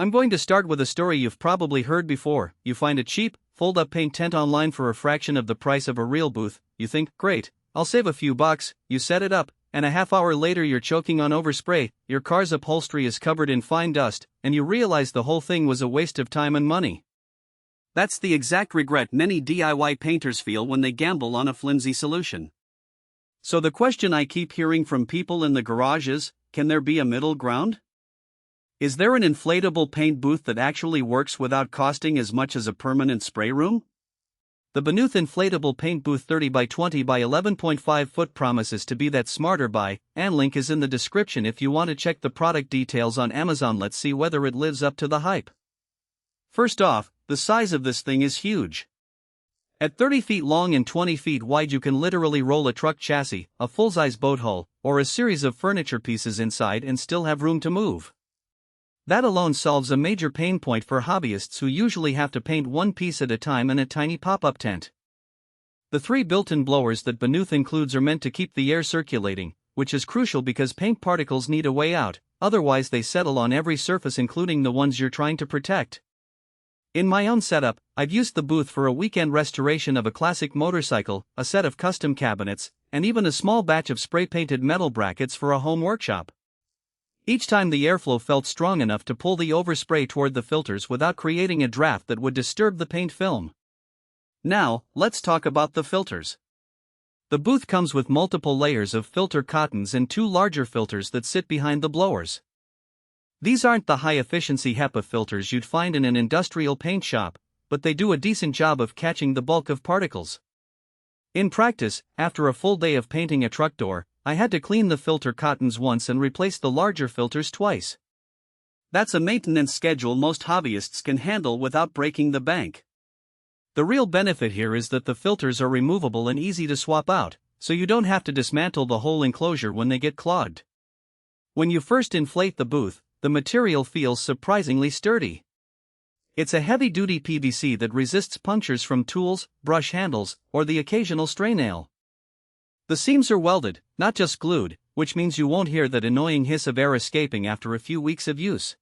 I'm going to start with a story you've probably heard before. You find a cheap, fold-up paint tent online for a fraction of the price of a real booth. You think, great, I'll save a few bucks. You set it up, and a half hour later you're choking on overspray, your car's upholstery is covered in fine dust, and you realize the whole thing was a waste of time and money. That's the exact regret many DIY painters feel when they gamble on a flimsy solution. So the question I keep hearing from people in the garage is, can there be a middle ground? Is there an inflatable paint booth that actually works without costing as much as a permanent spray room? The BONOOTH Inflatable Paint Booth 30x20x11.5Ft promises to be that smarter buy, and link is in the description if you want to check the product details on Amazon. Let's see whether it lives up to the hype. First off, the size of this thing is huge. At 30 feet long and 20 feet wide, you can literally roll a truck chassis, a full-size boat hull, or a series of furniture pieces inside and still have room to move. That alone solves a major pain point for hobbyists who usually have to paint one piece at a time in a tiny pop-up tent. The 3 built-in blowers that BONOOTH includes are meant to keep the air circulating, which is crucial because paint particles need a way out, otherwise they settle on every surface including the ones you're trying to protect. In my own setup, I've used the booth for a weekend restoration of a classic motorcycle, a set of custom cabinets, and even a small batch of spray-painted metal brackets for a home workshop. Each time the airflow felt strong enough to pull the overspray toward the filters without creating a draft that would disturb the paint film. Now, let's talk about the filters. The booth comes with multiple layers of filter cottons and 2 larger filters that sit behind the blowers. These aren't the high-efficiency HEPA filters you'd find in an industrial paint shop, but they do a decent job of catching the bulk of particles. In practice, after a full day of painting a truck door, I had to clean the filter cottons once and replace the larger filters twice. That's a maintenance schedule most hobbyists can handle without breaking the bank. The real benefit here is that the filters are removable and easy to swap out, so you don't have to dismantle the whole enclosure when they get clogged. When you first inflate the booth, the material feels surprisingly sturdy. It's a heavy-duty PVC that resists punctures from tools, brush handles, or the occasional stray nail. The seams are welded, not just glued, which means you won't hear that annoying hiss of air escaping after a few weeks of use.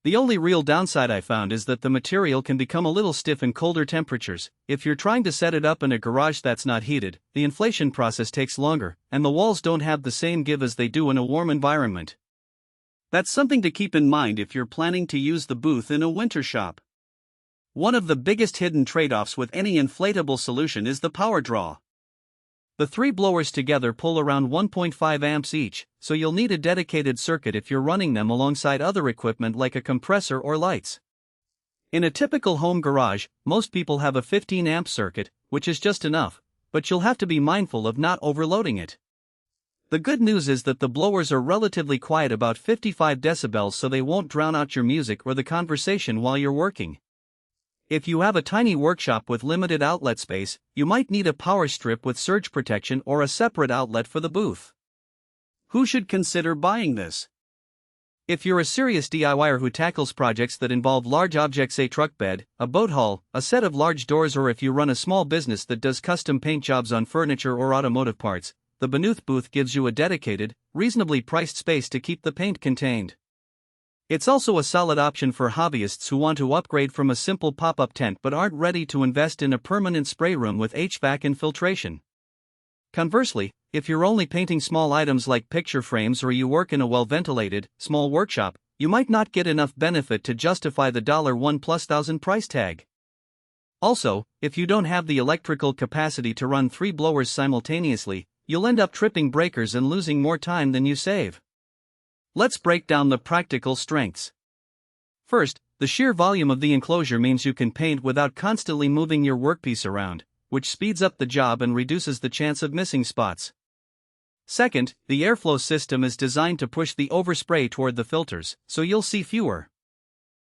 The only real downside I found is that the material can become a little stiff in colder temperatures. If you're trying to set it up in a garage that's not heated, the inflation process takes longer, and the walls don't have the same give as they do in a warm environment. That's something to keep in mind if you're planning to use the booth in a winter shop. One of the biggest hidden trade-offs with any inflatable solution is the power draw. The 3 blowers together pull around 1.5 amps each, so you'll need a dedicated circuit if you're running them alongside other equipment like a compressor or lights. In a typical home garage, most people have a 15 amp circuit, which is just enough, but you'll have to be mindful of not overloading it. The good news is that the blowers are relatively quiet, about 55 decibels, so they won't drown out your music or the conversation while you're working. If you have a tiny workshop with limited outlet space, you might need a power strip with surge protection or a separate outlet for the booth. Who should consider buying this? If you're a serious DIYer who tackles projects that involve large objects, a truck bed, a boat hull, a set of large doors, or if you run a small business that does custom paint jobs on furniture or automotive parts, the BONOOTH booth gives you a dedicated, reasonably priced space to keep the paint contained. It's also a solid option for hobbyists who want to upgrade from a simple pop-up tent but aren't ready to invest in a permanent spray room with HVAC and filtration. Conversely, if you're only painting small items like picture frames or you work in a well-ventilated, small workshop, you might not get enough benefit to justify the $1,000+ price tag. Also, if you don't have the electrical capacity to run 3 blowers simultaneously, you'll end up tripping breakers and losing more time than you save. Let's break down the practical strengths. First, the sheer volume of the enclosure means you can paint without constantly moving your workpiece around, which speeds up the job and reduces the chance of missing spots. Second, the airflow system is designed to push the overspray toward the filters, so you'll see fewer